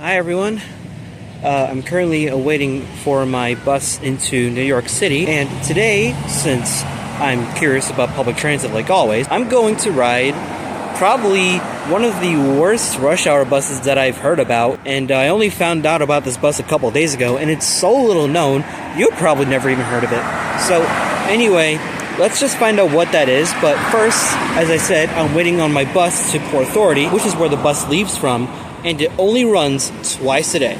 Hi everyone. I'm currently awaiting for my bus into New York City, and today, since I'm curious about public transit like always, I'm going to ride probably one of the worst rush hour buses that I've heard about, and I only found out about this bus a couple days ago, and it's so little known, you probably never even heard of it. So anyway, let's just find out what that is. But first, as I said, I'm waiting on my bus to Port Authority, which is where the bus leaves from, and it only runs twice a day.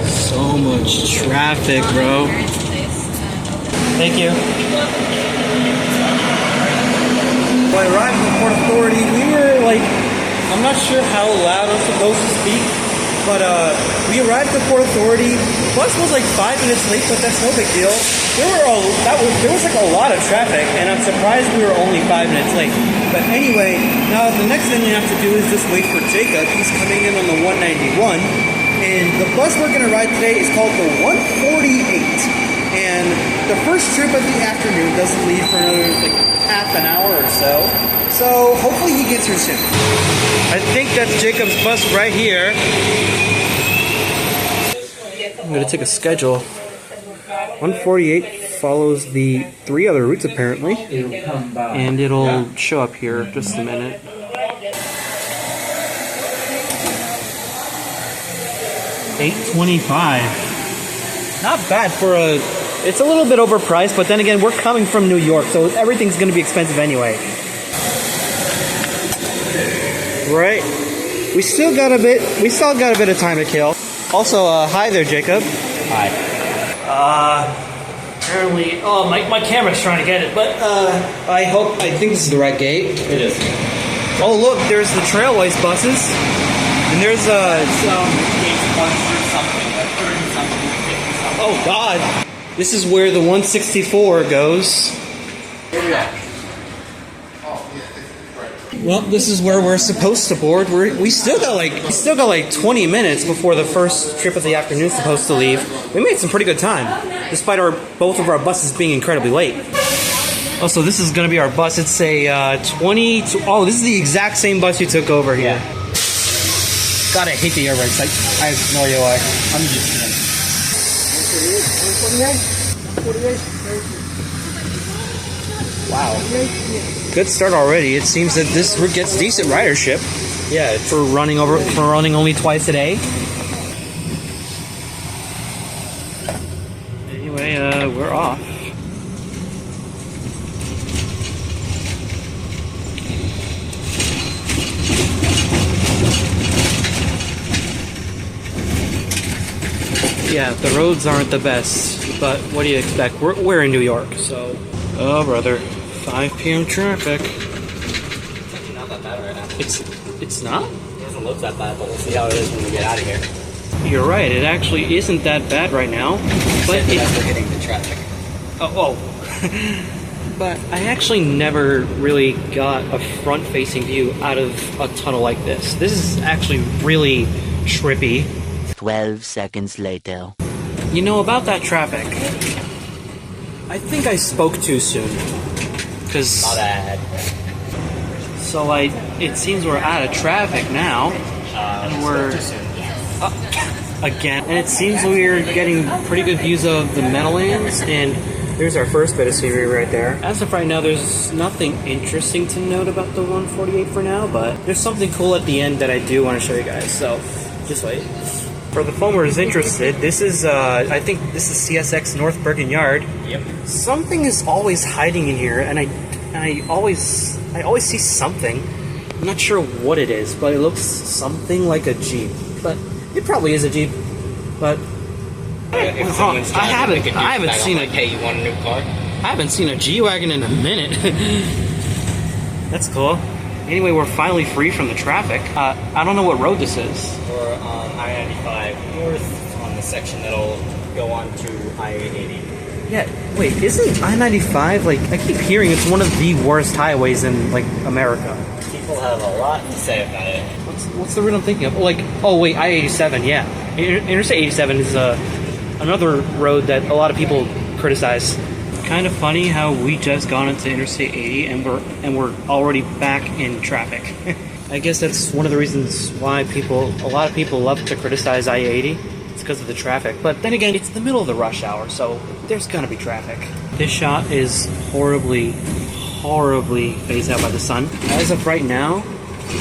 So much traffic, bro. Thank you. When I arrived at Port Authority, we were like, I'm not sure how loud I'm supposed to speak, but we arrived at Port Authority. The bus was like 5 minutes late, but that's no big deal. There was like a lot of traffic, and I'm surprised we were only 5 minutes late. But anyway, now the next thing you have to do is just wait for Jacob. He's coming in on the 191, and the bus we're gonna ride today is called the 148. And the first trip of the afternoon doesn't leave for another like half an hour or so. So hopefully he gets here soon. I think that's Jacob's bus right here. I'm gonna take a schedule. 148 follows the 3 other routes apparently, and it'll show up here just a minute. $8.25. Not bad for a. It's a little bit overpriced, but then again, we're coming from New York, so everything's going to be expensive anyway. Right. We still got a bit of time to kill. Also, hi there, Jacob. Hi. Apparently, my camera's trying to get it, but I think this is the right gate. It is. Oh, look, there's the Trailways buses, and there's oh God. This is where the 164 goes. Here we are. Well, this is where we're supposed to board. We still got like 20 minutes before the first trip of the afternoon is supposed to leave. We made some pretty good time, despite both of our buses being incredibly late. Also, this is going to be our bus. It's a 22. Oh, this is the exact same bus you took over here. Yeah. God, I hate the air brakes. I have no idea why. I'm just kidding. Wow. Good start already. It seems that this route gets decent ridership. Yeah, for running only twice a day. Anyway, we're off. Yeah, the roads aren't the best, but what do you expect? We're in New York, so. Oh, brother. 5 p.m. traffic. It's actually not that bad right now. It's not? It doesn't look that bad, but we'll see how it is when we get out of here. You're right. It actually isn't that bad right now. But after hitting the traffic. Oh. But I actually never really got a front-facing view out of a tunnel like this. This is actually really trippy. 12 seconds later. You know, about that traffic, I think I spoke too soon. Cause My bad. so it seems we're out of traffic now, and we're Too soon. again, and it seems we're getting pretty good views of the Meadowlands, and there's our first bit of scenery right there. As of right now, there's nothing interesting to note about the 148 for now, but there's something cool at the end that I do want to show you guys, so just wait. For the foamers interested, this is, I think this is CSX North Bergen Yard. Yep. Something is always hiding in here, and I always see something. I'm not sure what it is, but it looks something like a Jeep. But it probably is a Jeep. But If someone's I haven't driving, seen like, hey, you want a new car? I haven't seen a G-Wagon in a minute. That's cool. Anyway, we're finally free from the traffic. I don't know what road this is. We're on I-95 north on the section that'll go on to I-80. Yeah, wait, isn't I-95, like, I keep hearing it's one of the worst highways in, like, America. People have a lot to say about it. What's the route I'm thinking of? Like, oh wait, I-87, yeah. Interstate 87 is another road that a lot of people criticize. Kind of funny how we just got into Interstate 80 and we're already back in traffic. I guess that's one of the reasons why a lot of people love to criticize I-80. It's because of the traffic. But then again, it's the middle of the rush hour, so there's gonna be traffic. This shot is horribly phased out by the sun. As of right now,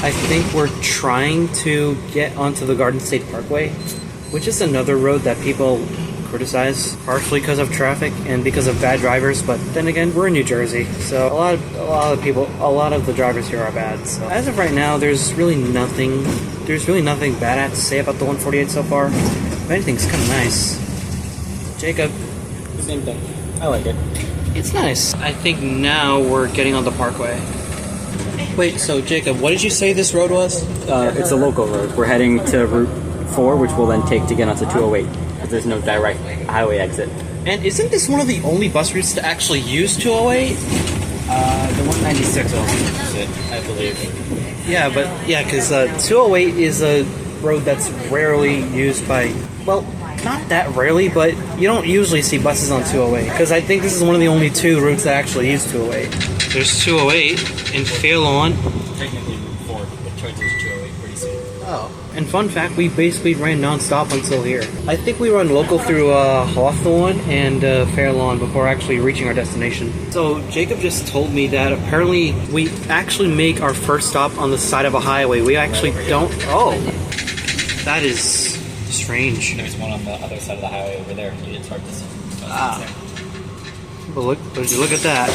I think we're trying to get onto the Garden State Parkway, which is another road that people criticize, partially because of traffic and because of bad drivers. But then again, we're in New Jersey, so a lot of the drivers here are bad. So as of right now, there's really nothing bad I have to say about the 148 so far. If anything, it's kind of nice. Jacob, Same thing. I like it. it's nice. I think now we're getting on the Parkway. Wait, so Jacob, what did you say this road was? It's a local road. We're heading to Route 4, which we'll then take to get onto 208. Because there's no direct highway exit. And isn't this one of the only bus routes to actually use 208? The 196 also uses it, I believe. Yeah, because 208 is a road that's rarely used by, well, not that rarely, but you don't usually see buses on 208. Because I think this is one of the only two routes that actually use 208. There's 208 in Fairlawn. Technically Route 4, but choices 208 pretty soon. Oh. And fun fact, we basically ran non-stop until here. I think we run local through Hawthorne and Fairlawn before actually reaching our destination. So Jacob just told me that apparently we actually make our first stop on the side of a highway. We actually don't... Oh. That is strange. There's one on the other side of the highway over there. It's hard to see. But look at that.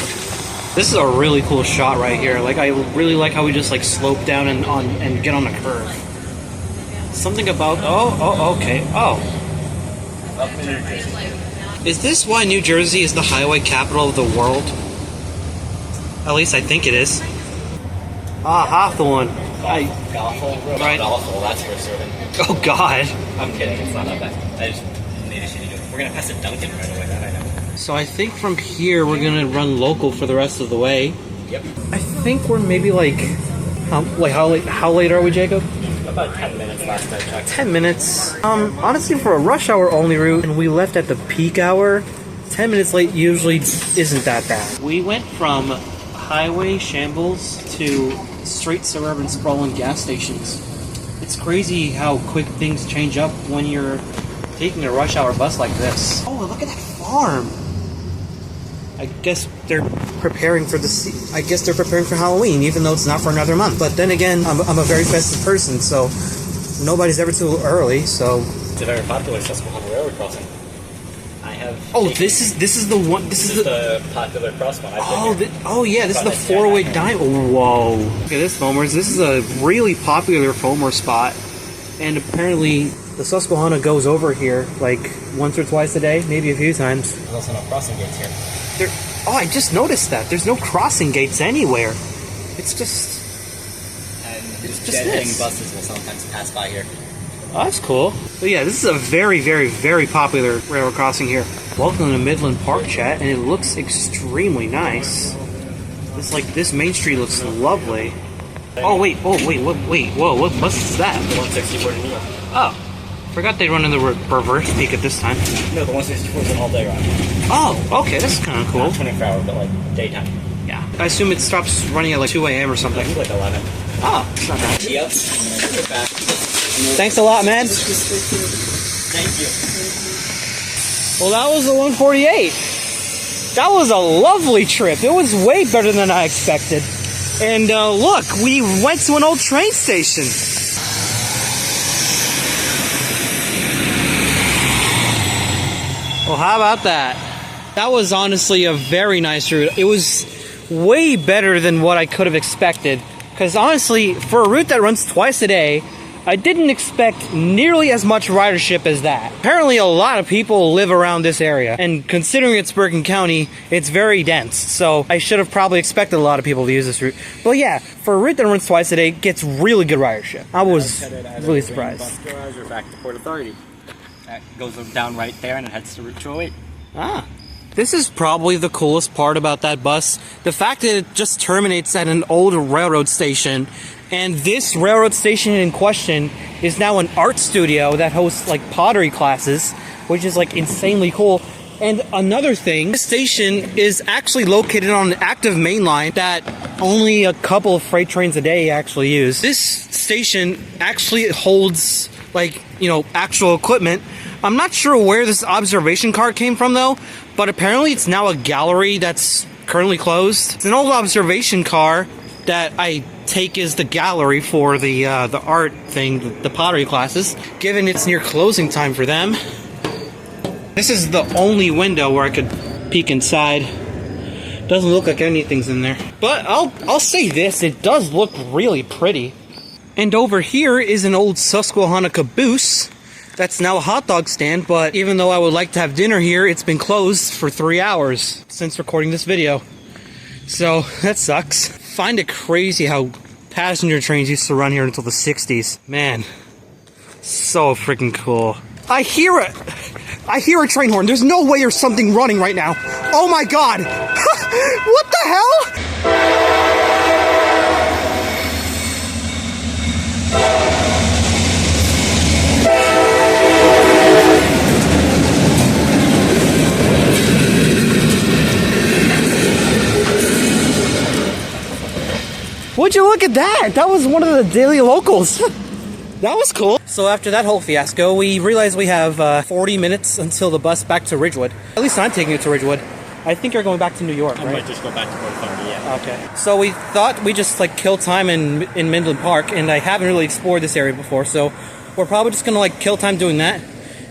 This is a really cool shot right here. Like, I really like how we just like slope down and get on a curve. Something about okay. Is this why New Jersey is the highway capital of the world? At least I think it is. Hawthorne. Right. Awful, that's for certain. Oh God. I'm kidding, it's not that bad. I just made a shitty joke. We're gonna pass a Dunkin' right away, that I know. So I think from here we're gonna run local for the rest of the way. Yep. I think we're maybe like how late are we, Jacob? About 10 minutes last I checked. 10 minutes. Honestly, for a rush hour only route, and we left at the peak hour, 10 minutes late usually isn't that bad. We went from highway shambles to straight suburban sprawling gas stations. It's crazy how quick things change up when you're taking a rush hour bus like this. Oh, look at that farm. I guess they're preparing for Halloween, even though it's not for another month. But then again, I'm a very festive person, so nobody's ever too early. So It's a very popular Susquehanna Railroad crossing. I have. this is the one. This is the popular cross one. This is the four-way diamond. Whoa! Look at this, foamers. This is a really popular foamer spot, and apparently the Susquehanna goes over here like once or twice a day, maybe a few times. There's also no crossing gates here. I just noticed that. There's no crossing gates anywhere. It's just Jet-hitting buses will sometimes pass by here. Oh, that's cool. But yeah, this is a very, very, very popular railroad crossing here. Welcome to Midland Park, chat, and it looks extremely nice. This Main Street looks lovely. Whoa, what bus is that? The 164 to New York. Oh, forgot they run in the reverse peak at this time. No, the 164 is an all-day run. Oh, okay, that's kind of cool. Not 24 hour, but like daytime. Yeah. I assume it stops running at like 2 a.m. or something. I think like 11. Oh, it's not bad. Yep. Back. Thanks a lot, man. Thank you. Well, that was the 148. That was a lovely trip. It was way better than I expected. And look, we went to an old train station. Well, how about that? That was honestly a very nice route. It was way better than what I could have expected. Because honestly, for a route that runs twice a day, I didn't expect nearly as much ridership as that. Apparently a lot of people live around this area, and considering it's Bergen County, it's very dense, so I should have probably expected a lot of people to use this route. But yeah, for a route that runs twice a day, it gets really good ridership. I was really surprised. Bus garage or back to Port Authority. That goes down right there and it heads to Route 208. This is probably the coolest part about that bus. The fact that it just terminates at an old railroad station And this railroad station in question is now an art studio that hosts like pottery classes, which is like insanely cool. And another thing, this station is actually located on an active main line that only a couple of freight trains a day actually use. This station actually holds like, you know, actual equipment. I'm not sure where this observation car came from though, but apparently it's now a gallery that's currently closed. It's an old observation car that I take as the gallery for the art thing, the pottery classes, given it's near closing time for them. This is the only window where I could peek inside. Doesn't look like anything's in there. But I'll say this, it does look really pretty. And over here is an old Susquehanna caboose that's now a hot dog stand, but even though I would like to have dinner here, it's been closed for 3 hours since recording this video. So that sucks. Find it crazy how passenger trains used to run here until the 60s. Man, so freaking cool. I hear a train horn. There's no way there's something running right now. Oh my god! What the hell? Would you look at that? That was one of the daily locals. That was cool. So after that whole fiasco, we realized we have 40 minutes until the bus back to Ridgewood. At least I'm taking it to Ridgewood. I think you're going back to New York, right? I might just go back to Port Authority, yeah. Okay. So we thought we'd just like kill time in Midland Park, and I haven't really explored this area before, so we're probably just gonna like kill time doing that.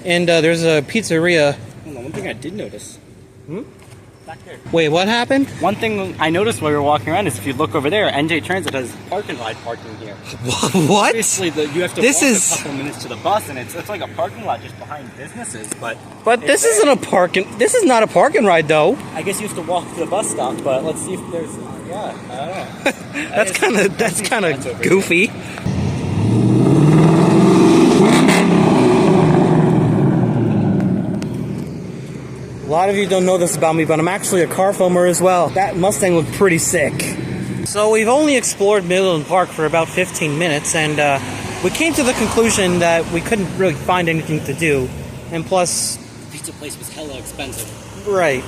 And there's a pizzeria. Hold on, one thing I did notice. Back there. Wait, what happened? One thing I noticed while we were walking around is if you look over there, NJ Transit has park and ride parking here. What? Obviously, you have to walk a couple minutes to the bus, and it's like a parking lot just behind businesses. But this isn't a parking. This is not a park and ride, though. I guess you have to walk to the bus stop. But let's see if there's. Yeah, I don't know. that's kind of goofy. A lot of you don't know this about me, but I'm actually a car filmer as well. That Mustang looked pretty sick. So we've only explored Midland Park for about 15 minutes, and we came to the conclusion that we couldn't really find anything to do. And plus... The pizza place was hella expensive. Right.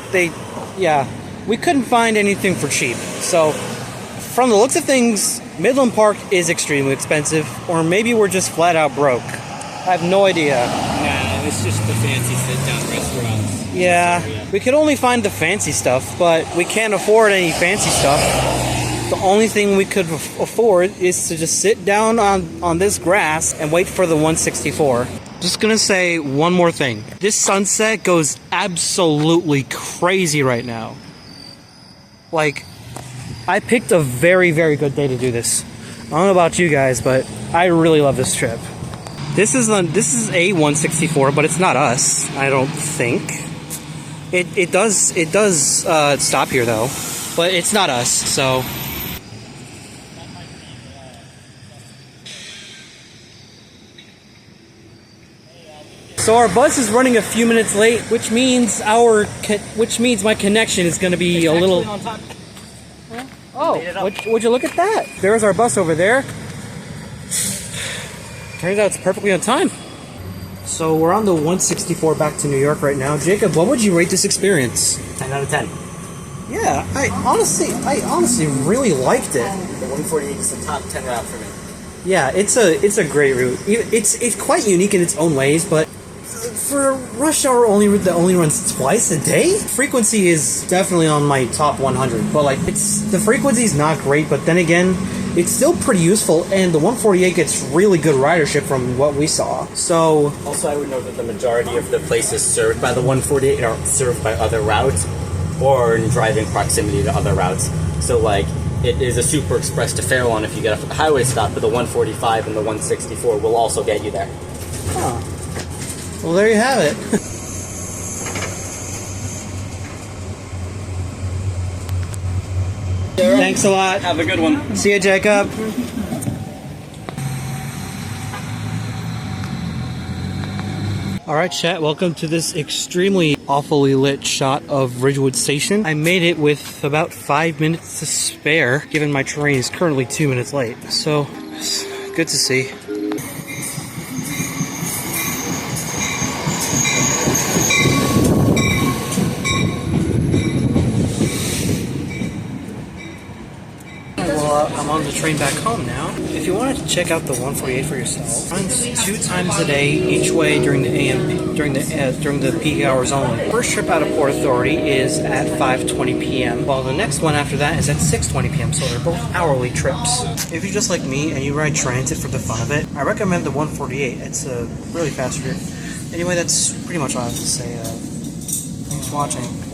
We couldn't find anything for cheap. So, from the looks of things, Midland Park is extremely expensive, or maybe we're just flat out broke. I have no idea. Nah, it's just the fancy sit-down restaurants. Yeah, we could only find the fancy stuff, but we can't afford any fancy stuff. The only thing we could afford is to just sit down on this grass and wait for the 164. Just gonna say one more thing. This sunset goes absolutely crazy right now. Like, I picked a very, very good day to do this. I don't know about you guys, but I really love this trip. This is a 164, but it's not us, I don't think. It does stop here though, but it's not us, so. So our bus is running a few minutes late, which means my connection is going to be a little. On time. Oh, would you look at that? There's our bus over there. Turns out it's perfectly on time. So we're on the 164 back to New York right now. Jacob, what would you rate this experience? 10 out of 10. Yeah, I honestly really liked it. The 148 is the top 10 route for me. Yeah, it's a great route. It's quite unique in its own ways, but for a rush hour only route that only runs twice a day, frequency is definitely on my top 100. But like, the frequency is not great, but then again, it's still pretty useful, and the 148 gets really good ridership from what we saw. So, also I would note that the majority of the places served by the 148 are served by other routes or in driving proximity to other routes. So like, it is a super express to Fairlawn if you get off at the highway stop, but the 145 and the 164 will also get you there. Huh. Well, there you have it. Thanks a lot. Have a good one. See you, Jacob. All right, chat. Welcome to this extremely awfully lit shot of Ridgewood Station. I made it with about 5 minutes to spare, given my train is currently 2 minutes late. So, it's good to see. I'm on the train back home now. If you wanted to check out the 148 for yourself, it runs 2 times a day each way during the peak hours only. First trip out of Port Authority is at 5:20 p.m. while the next one after that is at 6:20 p.m. So they're both hourly trips. If you're just like me and you ride transit for the fun of it, I recommend the 148. It's a really fast route. Anyway, that's pretty much all I have to say. Thanks for watching.